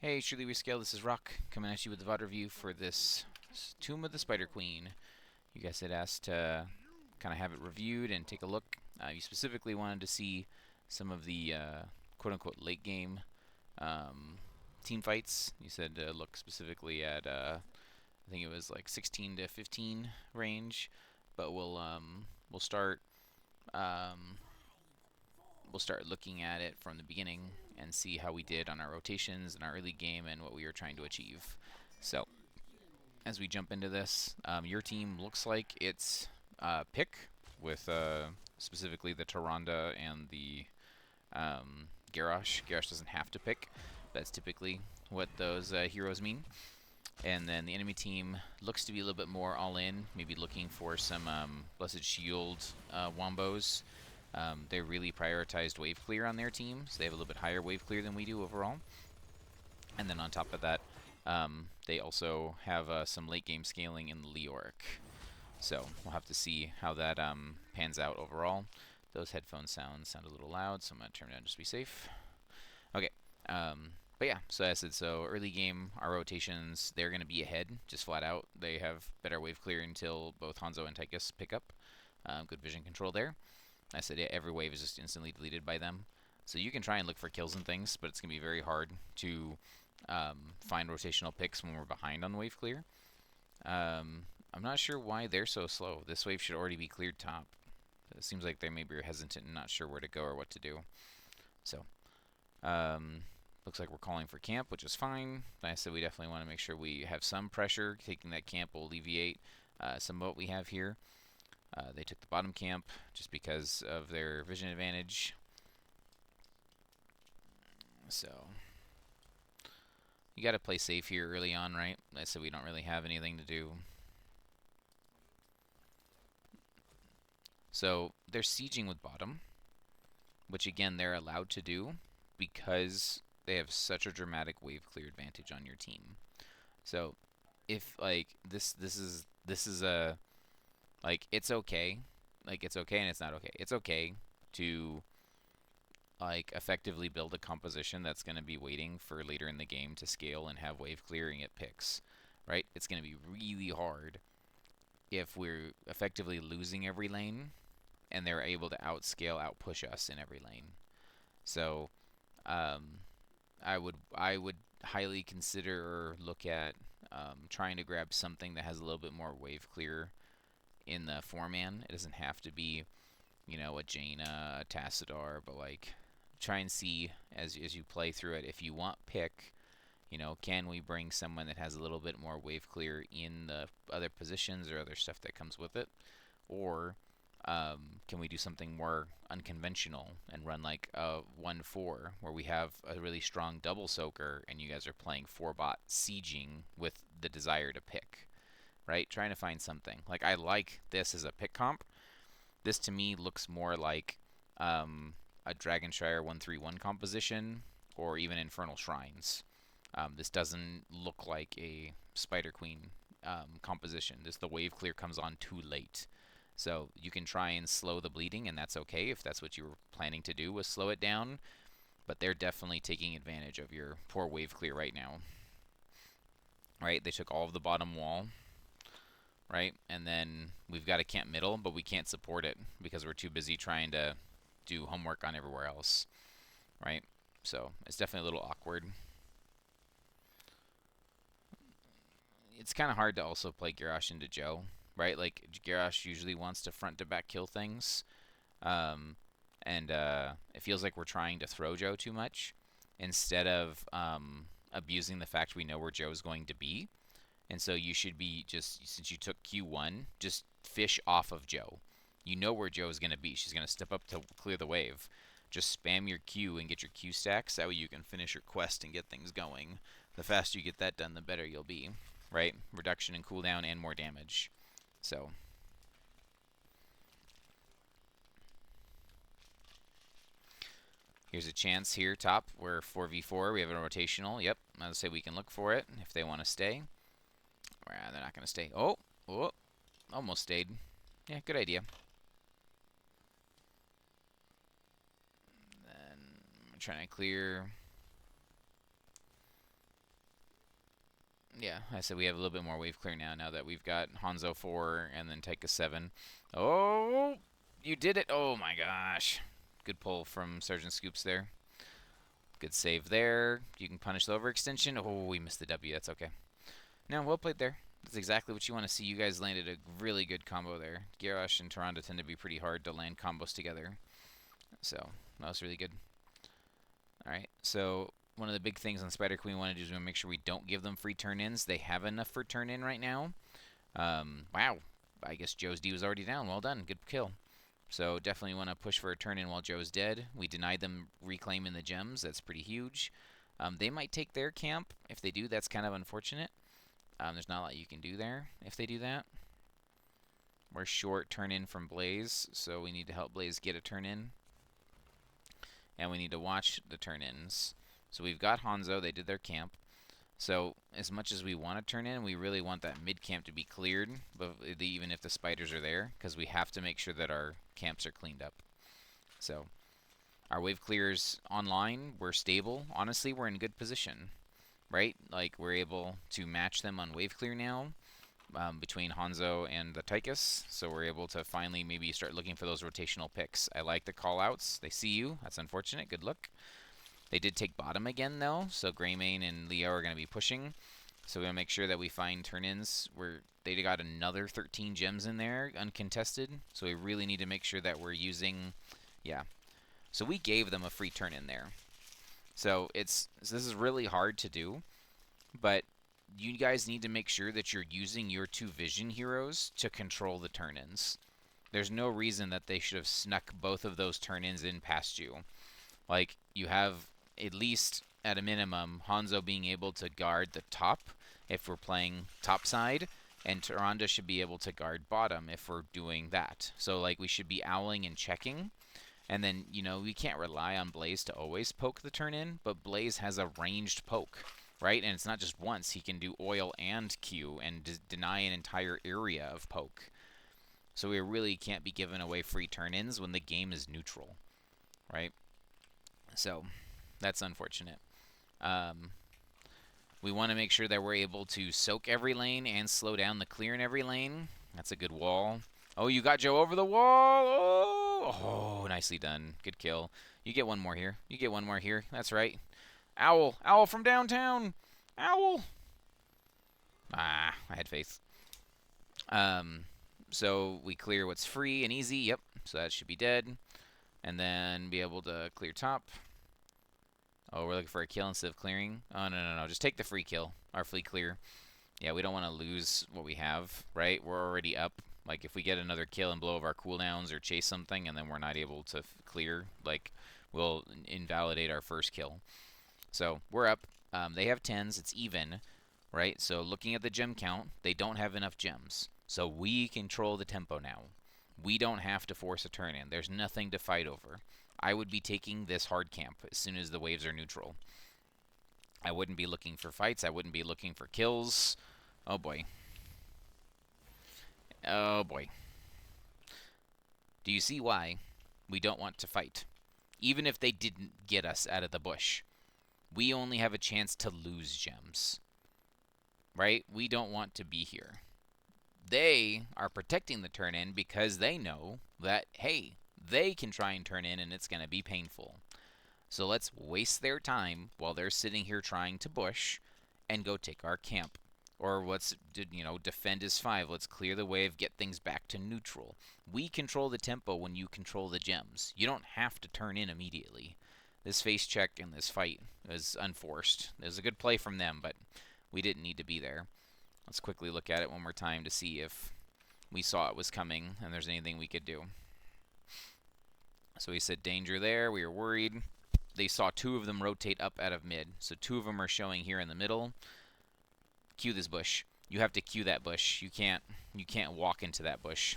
Hey, surely we scale. This is Rock coming at you with the VOD review for this Tomb of the Spider Queen. You guys had asked to kind of have it reviewed and take a look. You specifically wanted to see some of the quote-unquote late game um, team fights. You said to look specifically at I think it was like 16 to 15 range, but we'll start um, we'll start looking at it from the beginning and see how we did on our rotations in our early game and what we were trying to achieve. So, as we jump into this, your team looks like it's pick with specifically the Tyrande and the Garrosh. Garrosh doesn't have to pick. That's typically what those heroes mean. And then the enemy team looks to be a little bit more all in, maybe looking for some Blessed Shield wombos. They really prioritized wave clear on their team, so they have a little bit higher wave clear than we do overall. And then on top of that, they also have some late game scaling in the Leoric. So we'll have to see how that pans out overall. Those headphone sounds sound a little loud, so I'm going to turn it down just to be safe. Okay. But yeah, so as I said, so early game, our rotations, they're going to be ahead, just flat out. They have better wave clear until both Hanzo and Tychus pick up. Good vision control there. I said, yeah, every wave is just instantly deleted by them. So you can try and look for kills and things, but it's going to be very hard to find rotational picks when we're behind on wave clear. I'm not sure why they're so slow. This wave should already be cleared top. It seems like they maybe are hesitant and not sure where to go or what to do. So, looks like we're calling for camp, which is fine. I said we definitely want to make sure we have some pressure. Taking that camp will alleviate some of what we have here. They took the bottom camp just because of their vision advantage. So, you got to play safe here early on, right? I said we don't really have anything to do. So, they're sieging with bottom, which again, they're allowed to do because they have such a dramatic wave clear advantage on your team. So, if like this is a like it's okay, like it's okay and it's not okay. It's okay to like effectively build a composition that's going to be waiting for later in the game to scale and have wave clearing at picks, right? It's going to be really hard if we're effectively losing every lane and they're able to outscale, outpush us in every lane. So, um, I would highly consider or look at trying to grab something that has a little bit more wave clear in the 4-man. It doesn't have to be, a Jaina, a Tassadar, but like try and see as you play through it if you want pick. Can we bring someone that has a little bit more wave clear in the other positions or other stuff that comes with it, or can we do something more unconventional and run like a 1-4 where we have a really strong double soaker and you guys are playing 4-bot sieging with the desire to pick, right? Trying to find something. Like, I like this as a pick comp. This to me looks more like a Dragonshire 1-3-1 composition or even Infernal Shrines. This doesn't look like a Spider Queen composition. The wave clear comes on too late. So you can try and slow the bleeding, and that's okay if that's what you were planning to do, was slow it down. But they're definitely taking advantage of your poor wave clear right now. Right? They took all of the bottom wall. Right? And then we've got a camp middle, but we can't support it because we're too busy trying to do homework on everywhere else. Right? So it's definitely a little awkward. It's kind of hard to also play Garrosh into Joe, right? Like, Garrosh usually wants to front to back kill things. Um, and it feels like we're trying to throw Joe too much instead of abusing the fact we know where Joe's going to be. And so you should be just, since you took Q1, just fish off of Joe. You know where Joe's going to be. She's going to step up to clear the wave. Just spam your Q and get your Q stacks. That way you can finish your quest and get things going. The faster you get that done, the better you'll be. Right? Reduction in cooldown and more damage. So, here's a chance here, top. We're 4v4. We have a rotational. Yep. I'll say we can look for it if they want to stay. Well, they're not going to stay. Oh, almost stayed. Yeah, good idea. Then I'm trying to clear. Yeah, I said we have a little bit more wave clear now that we've got Hanzo 4 and then Taika 7. Oh, you did it. Oh my gosh. Good pull from Sergeant Scoops there. Good save there. You can punish the overextension. Oh, we missed the W. That's okay. No, well played there. That's exactly what you want to see. You guys landed a really good combo there. Garrosh and Tyrande tend to be pretty hard to land combos together. So, that was really good. Alright, so one of the big things on Spider Queen we want to do is we want to make sure we don't give them free turn-ins. They have enough for turn-in right now. Wow. I guess Joe's D was already down. Well done. Good kill. So definitely want to push for a turn-in while Joe's dead. We denied them reclaiming the gems. That's pretty huge. They might take their camp. If they do, that's kind of unfortunate. There's not a lot you can do there if they do that. We're short turn-in from Blaze, so we need to help Blaze get a turn-in. And we need to watch the turn-ins. So we've got Hanzo. They did their camp. So as much as we want to turn in, we really want that mid camp to be cleared, but even if the spiders are there, because we have to make sure that our camps are cleaned up. So our wave clears online, we're stable. Honestly, we're in good position, right? Like we're able to match them on wave clear now between Hanzo and the Tychus. So we're able to finally maybe start looking for those rotational picks. I like the call-outs. They see you. That's unfortunate. Good luck. They did take bottom again, though, so Greymane and Leo are going to be pushing. So we're going to make sure that we find turn-ins. They got another 13 gems in there, uncontested. So we really need to make sure that we're using... Yeah. So we gave them a free turn-in there. So this is really hard to do, but you guys need to make sure that you're using your 2 vision heroes to control the turn-ins. There's no reason that they should have snuck both of those turn-ins in past you. Like, you have... at least, at a minimum, Hanzo being able to guard the top if we're playing top side, and Tyrande should be able to guard bottom if we're doing that. So, like, we should be owling and checking, and then, you know, we can't rely on Blaze to always poke the turn-in, but Blaze has a ranged poke, right? And it's not just once. He can do oil and Q and deny an entire area of poke. So we really can't be giving away free turn-ins when the game is neutral, right? So... that's unfortunate. We want to make sure that we're able to soak every lane and slow down the clear in every lane. That's a good wall. Oh, you got Joe over the wall. Oh, nicely done. Good kill. You get one more here. You get one more here. That's right. Owl. Owl from downtown. Owl. Ah, I had faith. So we clear what's free and easy. Yep. So that should be dead. And then be able to clear top. Oh, we're looking for a kill instead of clearing? Oh, no. Just take the free kill. Our free clear. Yeah, we don't want to lose what we have, right? We're already up. Like, if we get another kill and blow over our cooldowns or chase something and then we're not able to clear, like, we'll invalidate our first kill. So, we're up. They have 10s. It's even, right? So, looking at the gem count, they don't have enough gems. So, we control the tempo now. We don't have to force a turn in. There's nothing to fight over. I would be taking this hard camp as soon as the waves are neutral. I wouldn't be looking for fights. I wouldn't be looking for kills. Oh, boy. Oh, boy. Do you see why we don't want to fight? Even if they didn't get us out of the bush. We only have a chance to lose gems. Right? We don't want to be here. They are protecting the turn-in because they know that, hey, they can try and turn in and it's going to be painful. So let's waste their time while they're sitting here trying to bush and go take our camp. Or let's, defend as 5. Let's clear the wave, get things back to neutral. We control the tempo when you control the gems. You don't have to turn in immediately. This face check and this fight was unforced. It was a good play from them, but we didn't need to be there. Let's quickly look at it one more time to see if we saw it was coming and there's anything we could do. So we said danger there. We were worried. They saw 2 of them rotate up out of mid. So 2 of them are showing here in the middle. Cue this bush. You have to cue that bush. You can't walk into that bush.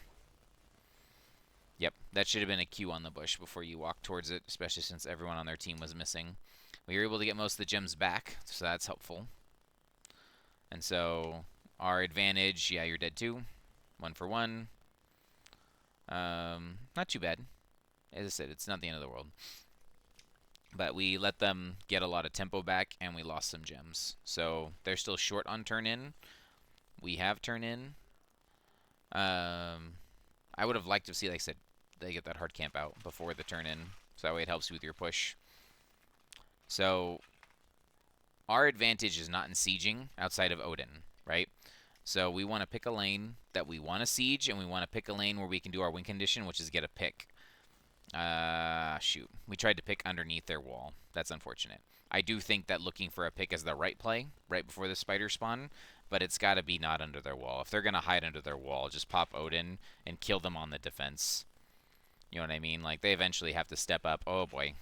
Yep, that should have been a cue on the bush before you walk towards it, especially since everyone on their team was missing. We were able to get most of the gems back, so that's helpful. And so our advantage, yeah, you're dead too. 1 for 1. Not too bad. As I said, it's not the end of the world. but we let them get a lot of tempo back, and we lost some gems. So they're still short on turn in. We have turn in. I would have liked to see, like I said, they get that hard camp out before the turn in, so that way it helps you with your push. So our advantage is not in sieging outside of Odin, right? So we want to pick a lane that we want to siege, and we want to pick a lane where we can do our win condition, which is get a pick. Shoot. We tried to pick underneath their wall. That's unfortunate. I do think that looking for a pick is the right play right before the spider spawn, but it's got to be not under their wall. If they're going to hide under their wall, just pop Odin and kill them on the defense. You know what I mean? Like, they eventually have to step up. Oh, boy.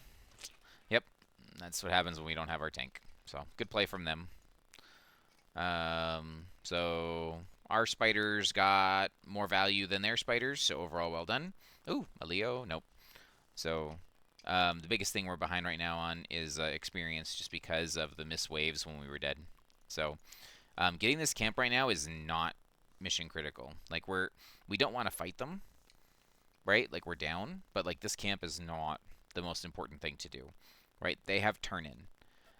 Yep. That's what happens when we don't have our tank. So, good play from them. So our spiders got more value than their spiders, so overall well done. Ooh, a Leo? Nope. So the biggest thing we're behind right now on is experience, just because of the missed waves when we were dead. So getting this camp right now is not mission critical. Like, we don't want to fight them, right? Like, we're down, but like this camp is not the most important thing to do, right? They have turn in.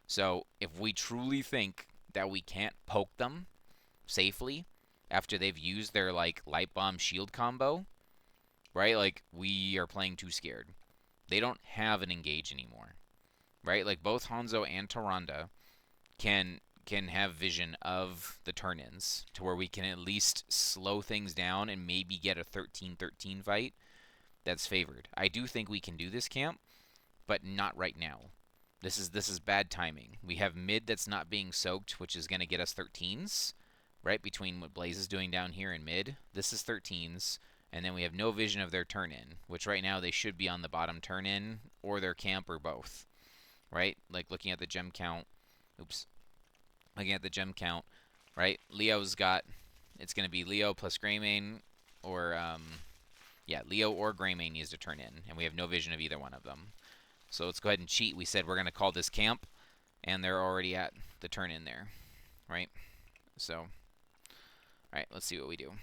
So if we truly think that we can't poke them safely after they've used their like light bomb shield combo, right? Like, we are playing too scared. They don't have an engage anymore, right? Like, both Hanzo and Tyrande can have vision of the turn-ins to where we can at least slow things down and maybe get a 13-13 fight that's favored. I do think we can do this camp, but not right now. This is bad timing. We have mid that's not being soaked, which is going to get us 13s, right? Between what Blaze is doing down here and mid. This is 13s. And then we have no vision of their turn-in, which right now they should be on the bottom turn-in, or their camp, or both, right? Like, looking at the gem count. Oops. Looking at the gem count, right? Leo's got, it's going to be Leo plus Greymane, or, yeah, Leo or Greymane needs to turn in, and we have no vision of either one of them. So let's go ahead and cheat. We said we're going to call this camp, and they're already at the turn-in there, right? So, all right, let's see what we do.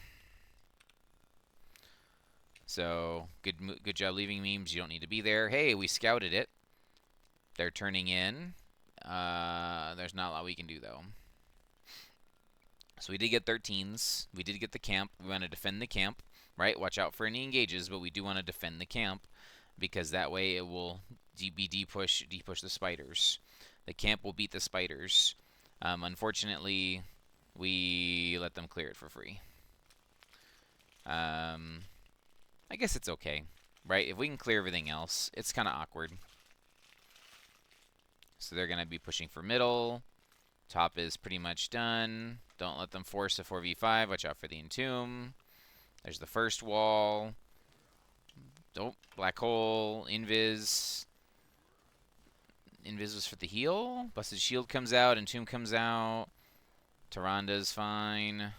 So, good job leaving memes. You don't need to be there. Hey, we scouted it. They're turning in. There's not a lot we can do, though. So we did get 13s. We did get the camp. We want to defend the camp, right? Watch out for any engages, but we do want to defend the camp, because that way it will be depush the spiders. The camp will beat the spiders. Unfortunately, we let them clear it for free. I guess it's okay, right? If we can clear everything else, it's kind of awkward. So they're going to be pushing for middle. Top is pretty much done. Don't let them force a 4v5. Watch out for the entomb. There's the first wall. Oh, black hole, invis. Invis was for the heal. Busted shield comes out, entomb comes out. Tyrande's fine.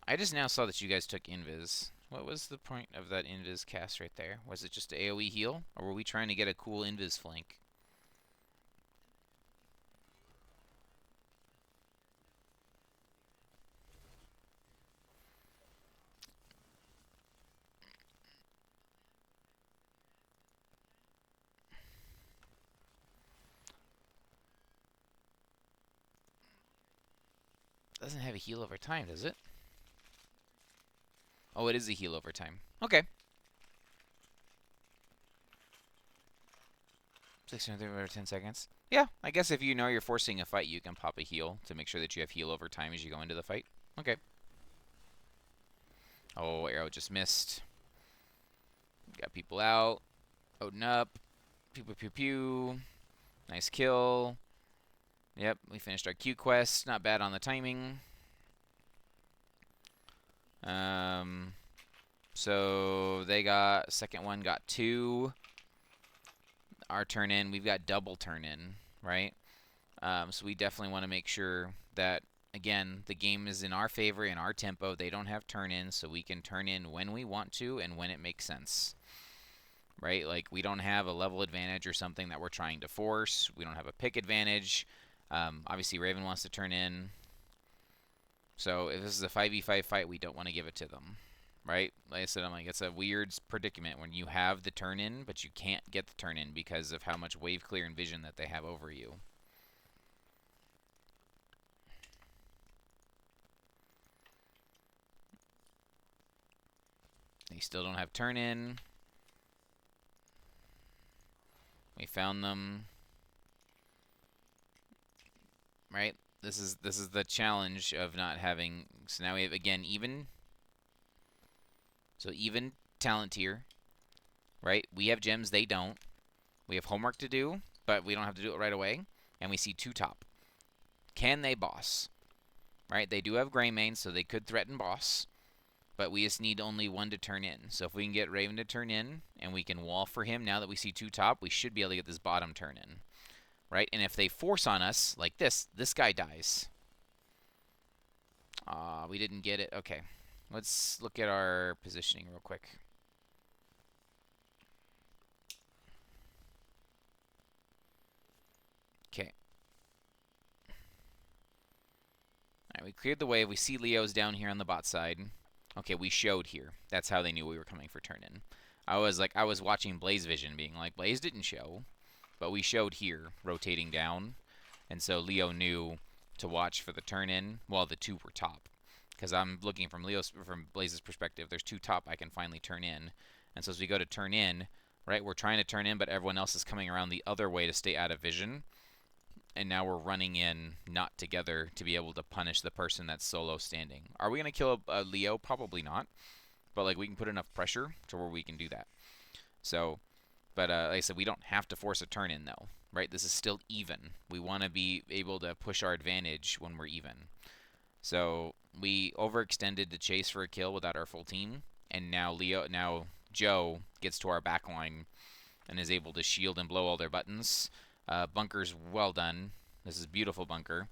I just now saw that you guys took invis. What was the point of that invis cast right there? Was it just AoE heal? Or were we trying to get a cool invis flank? Doesn't have a heal over time, does it? Oh, it is a heal over time. Okay. 630 over 10 seconds. Yeah, I guess if you know you're forcing a fight, you can pop a heal to make sure that you have heal over time as you go into the fight. Okay. Oh, arrow just missed. Got people out. Odin up. Pew pew pew pew. Nice kill. Yep, we finished our Q quest. Not bad on the timing. So they got, second one got 2. Our turn in, we've got double turn in, right? So we definitely want to make sure that, again, the game is in our favor, in our tempo. They don't have turn in, so we can turn in when we want to and when it makes sense, right? Like, we don't have a level advantage or something that we're trying to force. We don't have a pick advantage. Obviously, Raven wants to turn in. So if this is a 5v5 fight, we don't want to give it to them, right? Like I said, I'm like, it's a weird predicament when you have the turn in, but you can't get the turn in because of how much wave clear and vision that they have over you. They still don't have turn in. We found them. Right? This is the challenge of not having. So now we have again even. So even talent tier, right? We have gems, they don't. We have homework to do, but we don't have to do it right away. And we see 2 top. Can they boss? Right? They do have gray main, so they could threaten boss. But we just need only 1 to turn in. So if we can get Raven to turn in, and we can wall for him now that we see 2 top, we should be able to get this bottom turn in. Right? And if they force on us, like this guy dies. We didn't get it. Okay. Let's look at our positioning real quick. Okay. Alright, we cleared the wave. We see Leo's down here on the bot side. Okay, we showed here. That's how they knew we were coming for turn in. I was watching Blaze Vision being like, Blaze didn't show, but we showed here, rotating down. And so Leo knew to watch for the turn in while the 2 were top. Because I'm looking from Blaze's perspective, there's 2 top I can finally turn in. And so as we go to turn in, right, we're trying to turn in, but everyone else is coming around the other way to stay out of vision. And now we're running in not together to be able to punish the person that's solo standing. Are we going to kill a Leo? Probably not. But like we can put enough pressure to where we can do that. So, but like I said, we don't have to force a turn in though, right? This is still even. We want to be able to push our advantage when we're even. So we overextended to chase for a kill without our full team, and now Joe gets to our back line and is able to shield and blow all their buttons. Bunker's well done. This is beautiful bunker.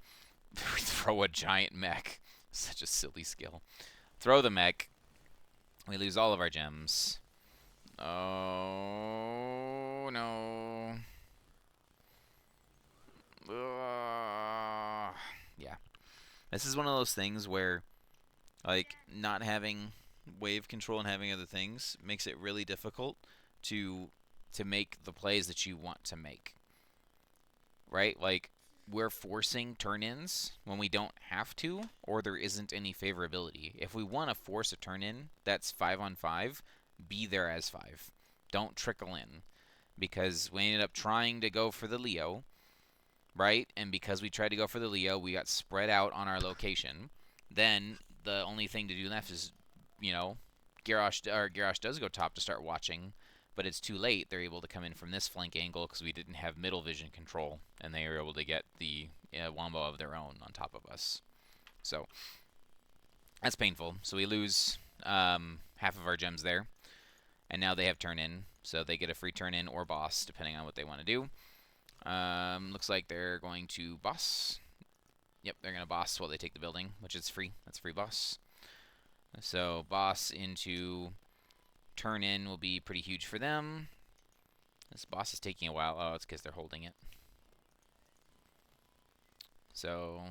We throw a giant mech. Such a silly skill. Throw the mech. We lose all of our gems. Oh, no. Yeah. This is one of those things where, like, not having wave control and having other things makes it really difficult to make the plays that you want to make. Right? Like, we're forcing turn-ins when we don't have to, or there isn't any favorability. If we want to force a turn-in that's 5-on-5, be there as 5. Don't trickle in. Because we ended up trying to go for the Leo, right? And because we tried to go for the Leo, we got spread out on our location. Then the only thing to do left is, you know, Garrosh does go top to start watching, but it's too late. They're able to come in from this flank angle because we didn't have middle vision control, and they were able to get the wombo of their own on top of us. So that's painful. So we lose half of our gems there, and now they have turn in, so they get a free turn in or boss depending on what they want to do. Looks like they're going to boss. Yep, they're going to boss while they take the building, which is free. That's free boss. So boss into turn in will be pretty huge for them. This boss is taking a while. Oh, it's because they're holding it. So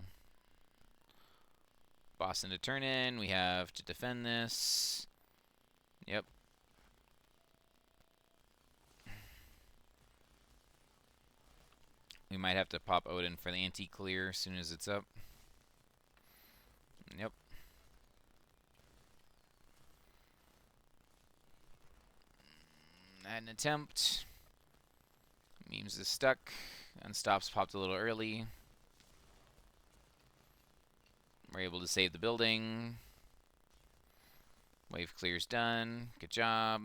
boss into turn in. We have to defend this. Yep. We might have to pop Odin for the anti-clear as soon as it's up. Yep. An attempt. Memes is stuck. Unstops popped a little early. We're able to save the building. Wave clear's done. Good job.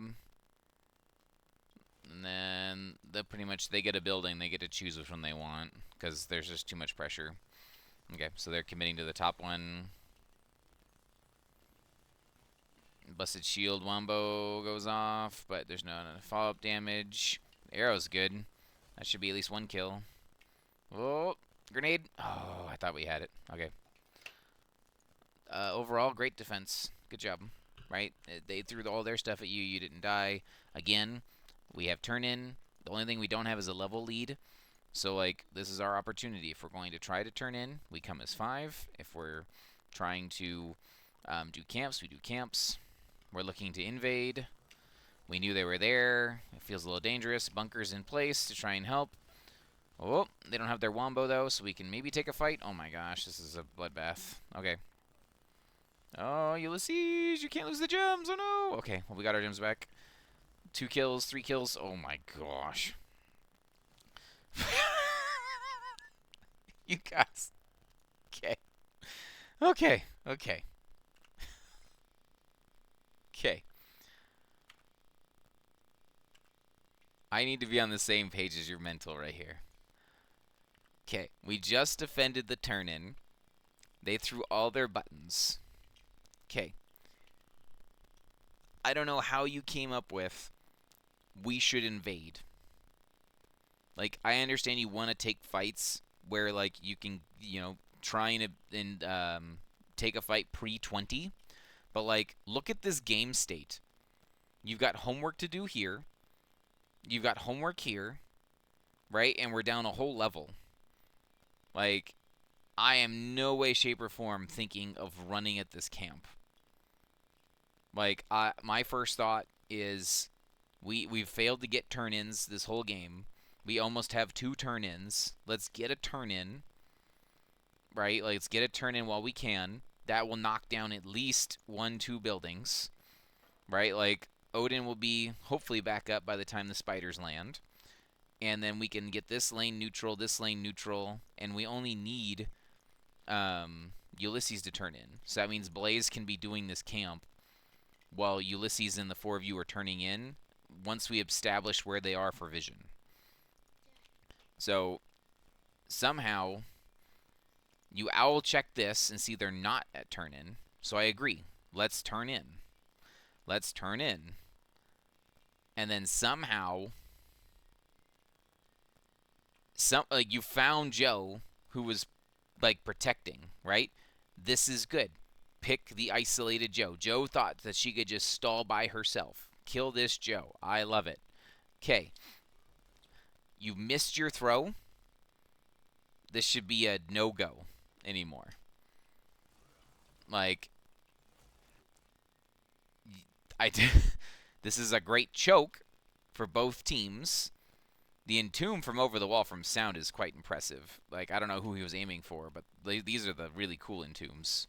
And then pretty much they get a building. They get to choose which one they want because there's just too much pressure. Okay, so they're committing to the top one. Busted shield wombo goes off, but there's no follow-up damage. The arrow's good. That should be at least 1 kill. Oh, grenade. Oh, I thought we had it. Okay. Overall, great defense. Good job. Right? They threw all their stuff at you. You didn't die. Again, we have turn in. The only thing we don't have is a level lead. So, like, this is our opportunity. If we're going to try to turn in, we come as 5. If we're trying to do camps, we do camps. We're looking to invade. We knew they were there. It feels a little dangerous. Bunkers in place to try and help. Oh, they don't have their wombo, though, so we can maybe take a fight. Oh, my gosh. This is a bloodbath. Okay. Oh, Ulysses, you can't lose the gems. Oh, no. Okay, well, we got our gems back. 2 kills, 3 kills. Oh, my gosh. You guys. Okay. Okay. Okay. Okay. I need to be on the same page as your mental right here. Okay. We just defended the turn-in. They threw all their buttons. Okay. I don't know how you came up with we should invade. Like, I understand you want to take fights where, like, you can, you know, try and take a fight pre-20. But, like, look at this game state. You've got homework to do here. You've got homework here. Right? And we're down a whole level. Like, I am no way, shape, or form thinking of running at this camp. Like, my first thought is we've failed to get turn-ins this whole game. We almost have 2 turn-ins. Let's get a turn-in, right? Like, let's get a turn-in while we can. That will knock down at least 1-2 buildings, right? Like, Odin will be hopefully back up by the time the spiders land. And then we can get this lane neutral, and we only need Ulysses to turn in. So that means Blaze can be doing this camp while Ulysses and the 4 of you are turning in once we establish where they are for vision. So somehow you owl check this and see they're not at turn in. So I agree. Let's turn in. Let's turn in. And then somehow like you found Joe who was like protecting, right? This is good. Pick the isolated Joe. Joe thought that she could just stall by herself. Kill this Joe. I love it. Okay. You missed your throw. This should be a no-go anymore. Like, this is a great choke for both teams. The entomb from over the wall from sound is quite impressive. Like, I don't know who he was aiming for, but these are the really cool entombs.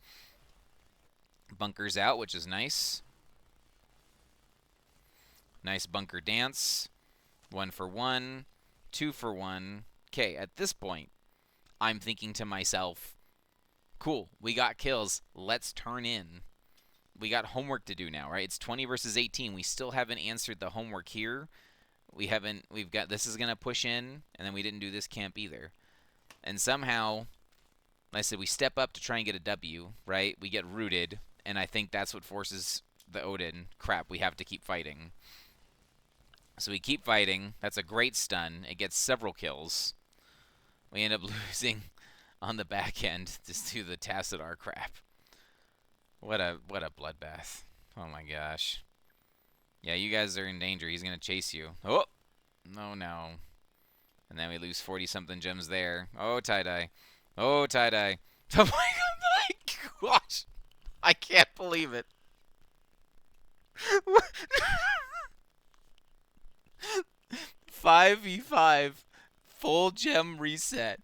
Bunkers out, which is nice. Nice bunker dance. 1 for 1. 2 for 1. Okay, at this point, I'm thinking to myself, cool, we got kills. Let's turn in. We got homework to do now, right? It's 20 versus 18. We still haven't answered the homework here. We've got, this is going to push in, and then we didn't do this camp either. And somehow, like I said, we step up to try and get a W, right? We get rooted, and I think that's what forces the Odin. Crap, we have to keep fighting. So we keep fighting. That's a great stun. It gets several kills. We end up losing on the back end just to the Tassadar crap. What a bloodbath. Oh my gosh. Yeah, you guys are in danger. He's going to chase you. Oh! No, no. And then we lose 40-something gems there. Oh, tie-dye. Oh, tie-dye. Oh my gosh. I can't believe it. 5v5. Full gem reset.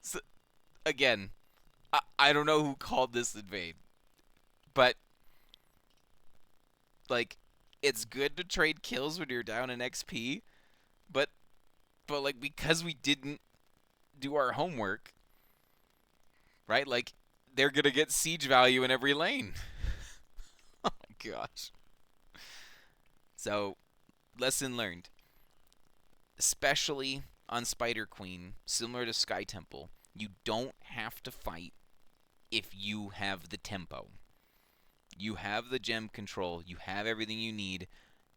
So, again, I don't know who called this invade. But, like, it's good to trade kills when you're down in XP. But like, because we didn't do our homework, right? Like, they're going to get siege value in every lane. Oh my gosh. So, lesson learned. Especially on Spider Queen, similar to Sky Temple, you don't have to fight if you have the tempo. You have the gem control. You have everything you need.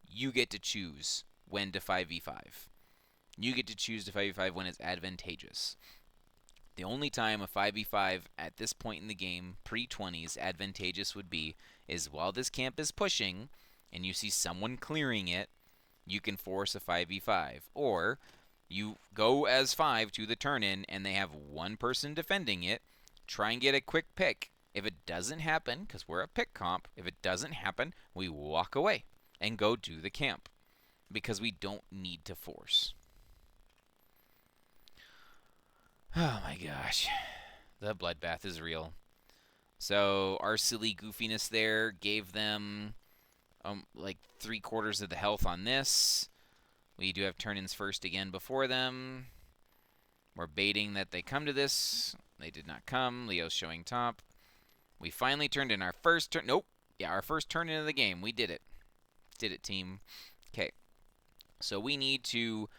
You get to choose when to 5v5. You get to choose to 5v5 when it's advantageous. The only time a 5v5 at this point in the game, pre-20s, advantageous would be is while this camp is pushing and you see someone clearing it, you can force a 5v5. Or you go as 5 to the turn-in and they have one person defending it, try and get a quick pick If it doesn't happen, because we're a pick comp, if it doesn't happen, we walk away and go do the camp because we don't need to force. Oh my gosh. The bloodbath is real. So our silly goofiness there gave them like 3/4 of the health on this. We do have turn-ins first again before them. We're baiting that they come to this. They did not come. Leo's showing top. We finally turned in our first turn. Nope. Yeah, our first turn into the game. We did it. Did it, team. Okay. So we need to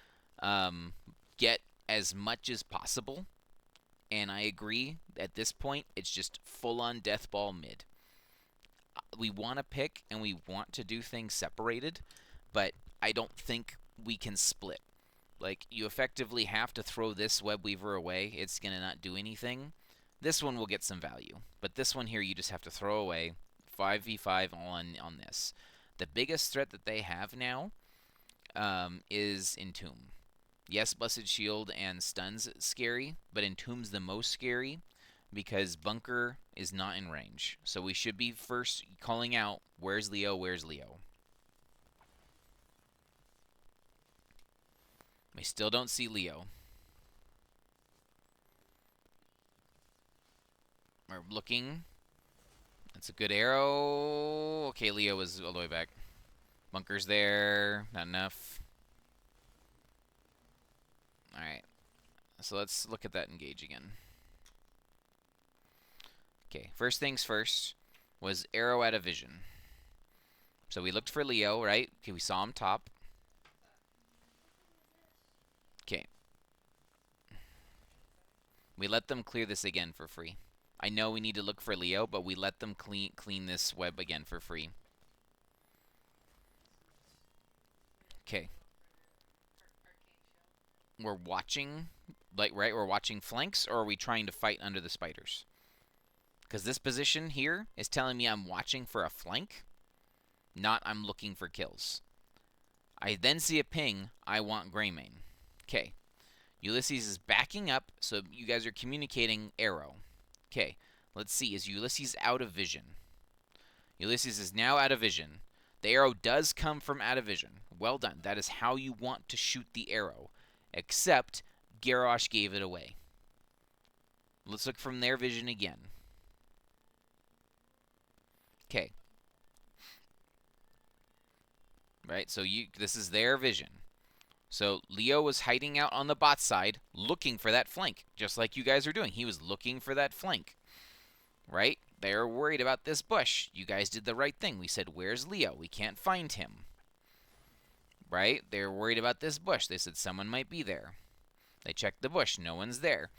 get as much as possible. And I agree, at this point, it's just full-on death ball mid. We want to pick and we want to do things separated, but I don't think we can split. Like, you effectively have to throw this web weaver away. It's going to not do anything. This one will get some value, but this one here you just have to throw away. 5v5 on this. The biggest threat that they have now is Entomb. Yes, Blessed Shield and Stun's scary, but Entomb's the most scary because Bunker is not in range. So we should be first calling out, where's Leo, where's Leo? We still don't see Leo. We're looking. That's a good arrow. Okay, Leo is all the way back. Bunker's there. Not enough. Alright. So let's look at that engage again. Okay, first things first was arrow out of vision. So we looked for Leo, right? Okay, we saw him top. Okay. We let them clear this again for free. I know we need to look for Leo, but we let them clean this web again for free. Okay. We're watching, like, right? We're watching flanks, or are we trying to fight under the spiders? Because this position here is telling me I'm watching for a flank, not I'm looking for kills. I then see a ping, I want Greymane. Okay. Ulysses is backing up, so you guys are communicating arrow. Okay, let's see. Is Ulysses out of vision? Ulysses is now out of vision. The arrow does come from out of vision. Well done. That is how you want to shoot the arrow. Except Garrosh gave it away. Let's look from their vision again. Okay. Right, so this is their vision. So Leo was hiding out on the bot side, looking for that flank, just like you guys are doing. He was looking for that flank, right? They're worried about this bush. You guys did the right thing. We said, where's Leo? We can't find him, right? They're worried about this bush. They said someone might be there. They checked the bush. No one's there.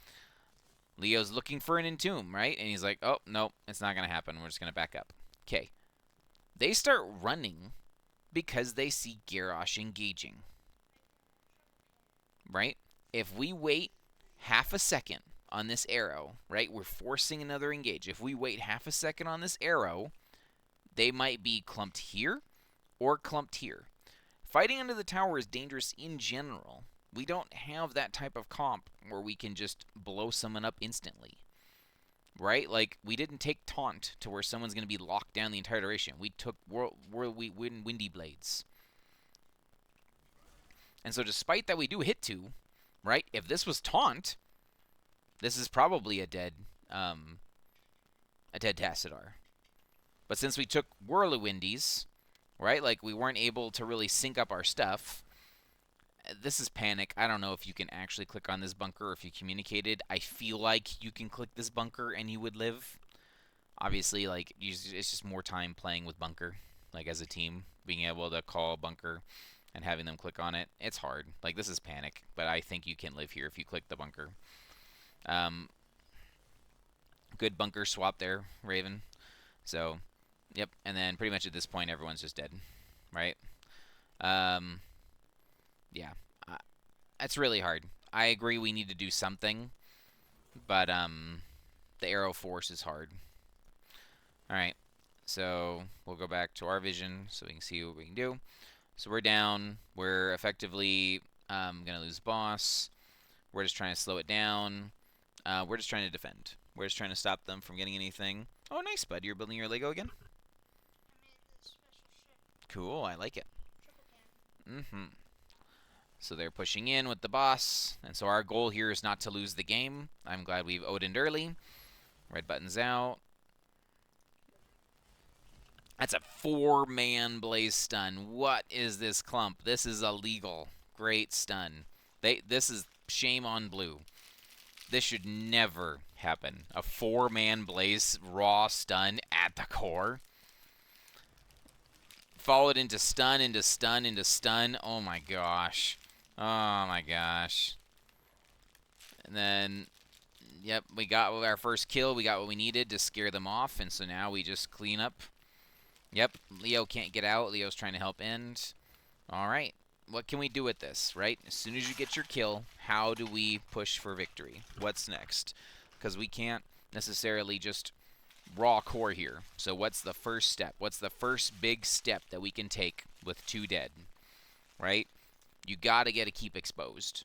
Leo's looking for an Entomb, right? And he's like, oh, no, it's not going to happen. We're just going to back up. Okay. They start running because they see Garrosh engaging. Right? If we wait half a second on this arrow, right, we're forcing another engage. If we wait half a second on this arrow, they might be clumped here or clumped here. Fighting under the tower is dangerous in general. We don't have that type of comp where we can just blow someone up instantly. Right? Like, we didn't take taunt to where someone's going to be locked down the entire duration. We took windy blades. And so despite that we do hit 2, right, if this was taunt, this is probably a dead Tassadar. But since we took Whirlywindies, right, like we weren't able to really sync up our stuff, this is panic. I don't know if you can actually click on this bunker or if you communicated. I feel like you can click this bunker and you would live. Obviously, like, it's just more time playing with bunker, like as a team, being able to call bunker and having them click on it. It's hard. Like, this is panic, but I think you can live here if you click the bunker. Good bunker swap there, Raven. So, yep. And then pretty much at this point, everyone's just dead, right? Yeah. That's really hard. I agree we need to do something, but the arrow force is hard. All right. So we'll go back to our vision so we can see what we can do. So we're down. We're effectively going to lose boss. We're just trying to slow it down. We're just trying to defend. We're just trying to stop them from getting anything. Oh, nice, bud. You're building your Lego again? I made this special ship. Cool, I like it. Triple cannon. So they're pushing in with the boss, and so our goal here is not to lose the game. I'm glad we've Odin'd early. Red button's out. That's a 4-man blaze stun. What is this clump? This is illegal. Great stun. This is shame on blue. This should never happen. A 4-man blaze raw stun at the core. Followed into stun, into stun, into stun. Oh my gosh. Oh my gosh. And then, yep, we got our first kill. We got what we needed to scare them off. And so now we just clean up. Yep, Leo can't get out. Leo's trying to help end. All right. What can we do with this, right? As soon as you get your kill, how do we push for victory? What's next? Because we can't necessarily just raw core here. So what's the first step? What's the first big step that we can take with 2 dead, right? You got to get a keep exposed.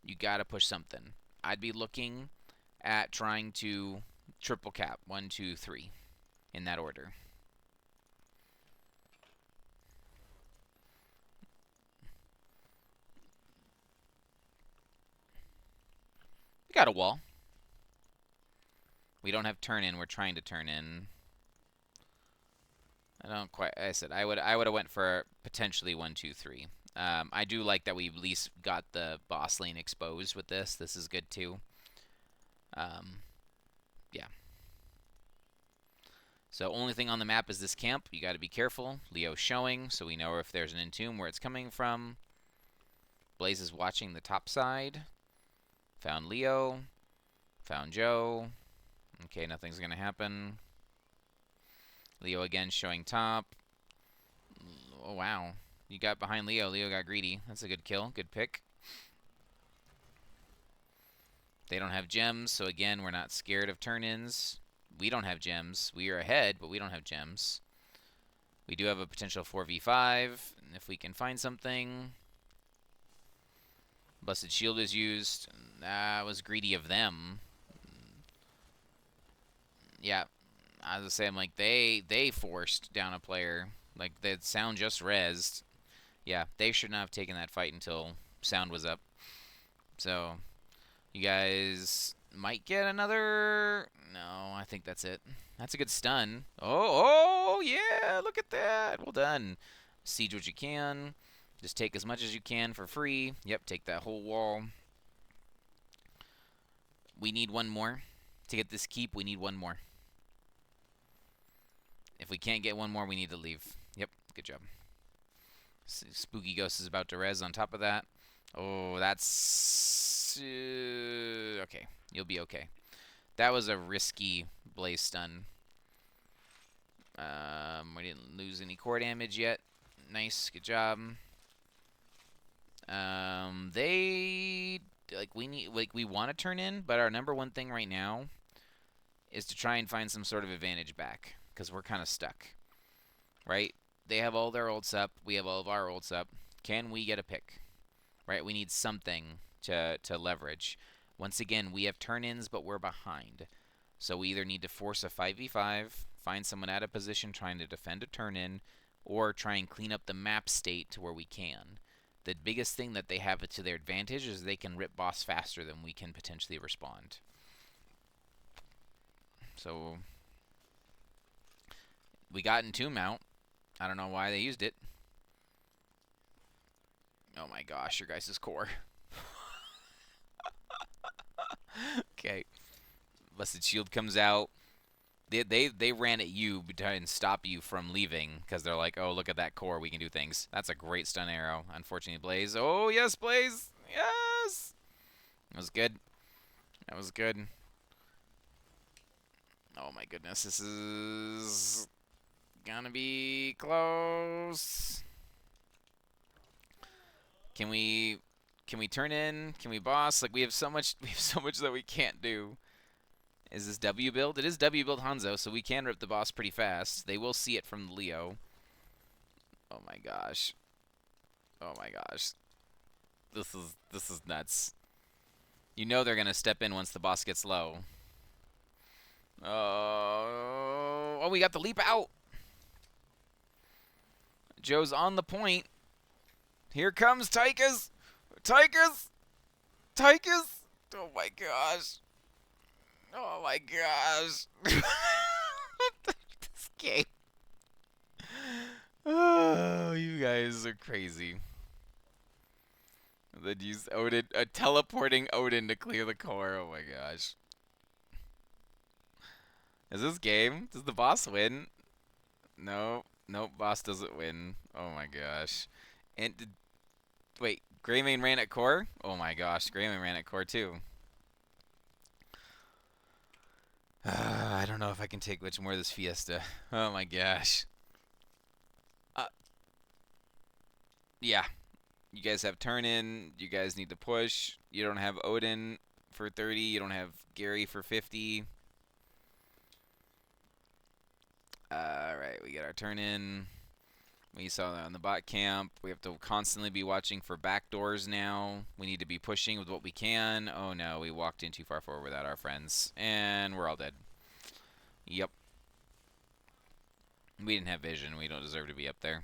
You got to push something. I'd be looking at trying to triple cap 1, 2, 3 in that order. We got a wall. We don't have turn in. We're trying to turn in. I don't quite. I said I would have went for potentially 1, 2, 3. I do like that we at least got the boss lane exposed with this. This is good too. Yeah. So only thing on the map is this camp. You got to be careful. Leo's showing, so we know if there's an entomb where it's coming from. Blaze is watching the top side. Found Leo. Found Joe. Okay, nothing's gonna happen. Leo again showing top. Oh wow. You got behind Leo. Leo got greedy. That's a good kill. Good pick. They don't have gems, so again, we're not scared of turn-ins. We don't have gems. We are ahead, but we don't have gems. We do have a potential 4v5, and if we can find something. Busted Shield is used. That was greedy of them. Yeah, I was saying, like, they forced down a player. Like, the sound just rezzed. Yeah, they should not have taken that fight until sound was up. So, you guys might get another... No, I think that's it. That's a good stun. Oh, yeah, look at that. Well done. Siege what you can. Just take as much as you can for free. Yep, take that whole wall. We need one more. To get this keep, we need one more. If we can't get one more, we need to leave. Yep, good job. Spooky Ghost is about to res on top of that. Oh, that's... okay, you'll be okay. That was a risky blaze stun. We didn't lose any core damage yet. Nice, good job. They... Like, we want to turn in, but our number one thing right now is to try and find some sort of advantage back, because we're kind of stuck, right? They have all their ults up. We have all of our ults up. Can we get a pick? Right? We need something to leverage. Once again, we have turn-ins, but we're behind. So we either need to force a 5v5, find someone out of position trying to defend a turn-in, or try and clean up the map state to where we can. The biggest thing that they have to their advantage is they can rip boss faster than we can potentially respond. So we got Entomb out. I don't know why they used it. Oh my gosh, your guys' core. Okay. Busted Shield comes out. They ran at you to try and stop you from leaving because they're like, oh, look at that core. We can do things. That's a great stun arrow. Unfortunately, Blaze. Oh, yes, Blaze. Yes. That was good. That was good. Oh, my goodness. This is gonna be close. Can we turn in? Can we boss? Like, we have so much that we can't do. Is this W build? It is W build Hanzo, so we can rip the boss pretty fast. They will see it from Leo. Oh my gosh. Oh my gosh. This is nuts. You know they're gonna step in once the boss gets low. Oh, we got the leap out. Joe's on the point. Here comes Tychus. Tychus. Tychus. Oh my gosh. Oh my gosh. This game. Oh, you guys are crazy. Then use Odin, teleporting Odin to clear the core. Oh my gosh. Is this game? Does the boss win? No. Nope, boss doesn't win. Oh my gosh. And wait, Greymane ran at core? Oh my gosh, Greymane ran at core too. I don't know if I can take much more of this Fiesta. Oh my gosh. Uh, yeah, you guys have turn in. You guys need to push. You don't have Odin for 30. You don't have Gary for 50. Alright, we get our turn in. We saw that on the bot camp. We have to constantly be watching for backdoors now. We need to be pushing with what we can. Oh no, we walked in too far forward without our friends. And we're all dead. Yep. We didn't have vision. We don't deserve to be up there.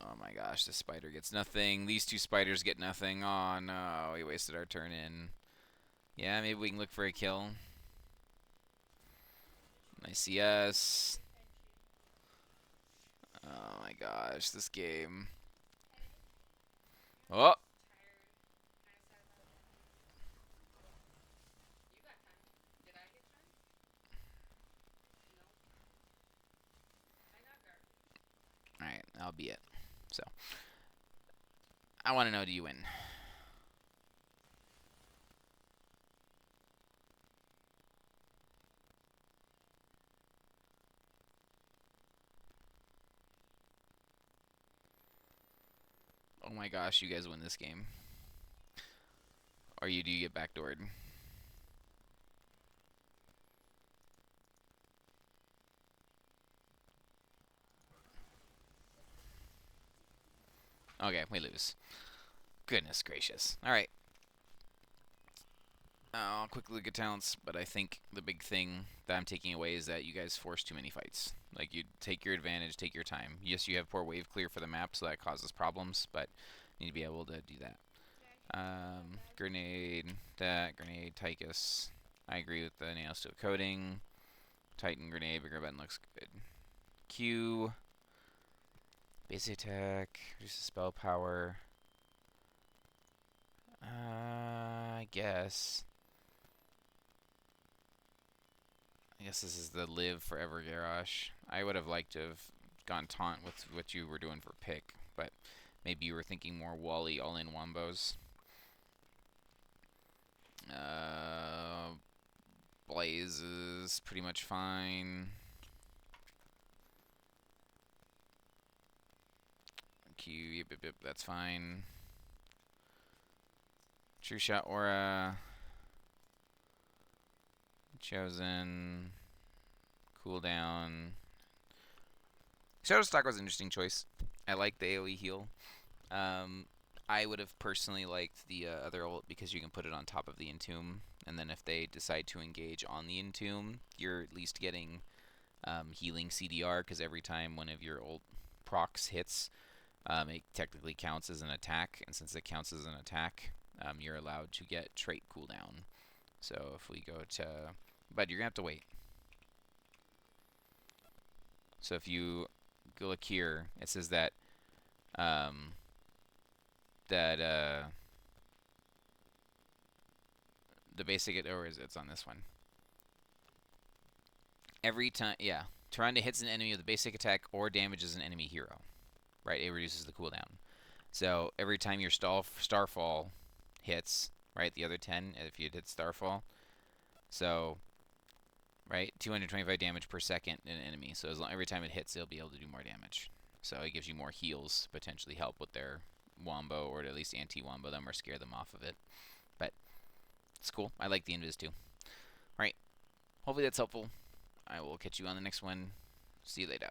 Oh my gosh, this spider gets nothing. These two spiders get nothing. Oh no, we wasted our turn in. Yeah, maybe we can look for a kill. Nice CS. Oh my gosh, this game. Oh! Alright, that'll be it. So, I want to know, do you win? Oh my gosh, you guys win this game. Or do you get backdoored? Okay, we lose. Goodness gracious. Alright. I'll quickly look at talents, but I think the big thing that I'm taking away is that you guys force too many fights. Like, you take your advantage, take your time. Yes, you have poor wave clear for the map, so that causes problems, but you need to be able to do that. Grenade, grenade, Tychus. I agree with the nail steel coating. Titan grenade, bigger button looks good. Q. Basic attack, reduces spell power. I guess. I guess this is the live forever Garrosh. I would have liked to have gone taunt with what you were doing for pick, but maybe you were thinking more Wally all-in wombos. Blaze is pretty much fine. Q, yep, yep, yep, that's fine. True Shot Aura. Chosen. Cooldown. Shadow Stock was an interesting choice. I like the AoE heal. I would have personally liked the other ult because you can put it on top of the Entomb, and then if they decide to engage on the Entomb, you're at least getting healing CDR, because every time one of your ult procs hits, it technically counts as an attack, and since it counts as an attack, you're allowed to get trait cooldown. So if we go to... But you're going to have to wait. So if you go look here, it says that the basic, or is it's on this one. Every time, yeah, Tyrande hits an enemy with a basic attack or damages an enemy hero, right? It reduces the cooldown. So every time your Starfall hits, right, the other 10, if you hit Starfall, so, right, 225 damage per second in an enemy. So every time it hits, it'll be able to do more damage. So it gives you more heals, potentially help with their wombo, or at least anti-wombo them or scare them off of it. But it's cool. I like the invis too. Alright, hopefully that's helpful. I will catch you on the next one. See you later.